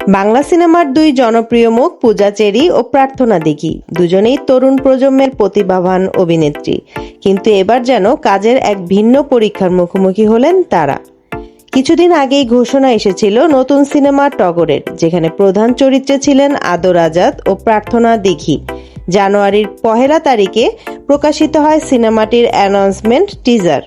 বাংলা সিনেমার দুই জনপ্রিয় মুখ পূজা চেরি ও প্রার্থনা দিঘি দুজনেই তরুণ প্রজন্মের প্রতিভাবান অভিনেত্রী। কিন্তু এবার যেন কাজের এক ভিন্ন পরীক্ষার মুখোমুখি হলেন তারা। কিছুদিন আগেই ঘোষণা এসেছিল নতুন সিনেমা টগরের, যেখানে প্রধান চরিত্রে ছিলেন আদর আজাদ ও প্রার্থনা দিঘি। জানুয়ারির 1 তারিখে প্রকাশিত হয় সিনেমাটির অ্যানাউন্সমেন্ট টিজার।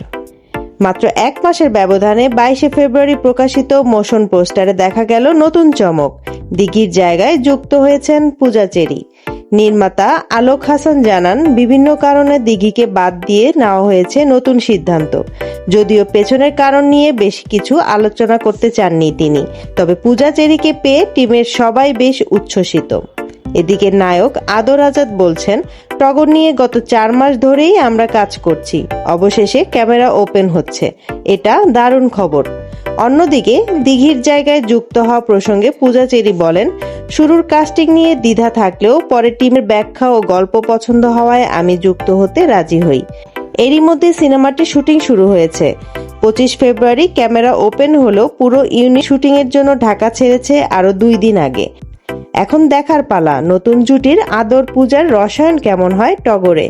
মাত্র এক মাসের ব্যবধানে 22 ফেব্রুয়ারি প্রকাশিত মোশন পোস্টারে দেখা গেল নতুন চমক। দিঘির জায়গায় যুক্ত হয়েছেন পূজা চেরি। নির্মাতা আলোক হাসান জানান, বিভিন্ন কারণে দিঘিকে বাদ দিয়ে নেওয়া হয়েছে নতুন সিদ্ধান্ত। যদিও পেছনের কারণ নিয়ে বেশ কিছু আলোচনা করতে চাননি তিনি, তবে পূজা চেরিকে পেয়ে টিমের সবাই বেশ উচ্ছ্বসিত। এদিকে নায়ক আদর আজাদ বলছেন, টগর নিয়ে গত 4 মাস ধরেই আমরা কাজ করছি, অবশেষে ক্যামেরা ওপেন হচ্ছে, এটা দারুণ খবর। অন্যদিকে দিঘির জায়গায় যুক্ত হওয়া প্রসঙ্গে পূজা চেরি বলেন, শুরুর কাস্টিং নিয়ে দ্বিধা থাকলেও পরে টিমের ব্যাখ্যা ও গল্প পছন্দ হওয়ায় আমি যুক্ত হতে রাজি হই। এরই মধ্যে সিনেমাটির শুটিং শুরু হয়েছে। 25 ফেব্রুয়ারি ক্যামেরা ওপেন হলেও পুরো ইউনিট শুটিং এর জন্য ঢাকা ছেড়েছে আরো 2 দিন আগে। এখন দেখার পালা নতুন জুটির আদর পূজার রসায়ন কেমন হয় টগরে।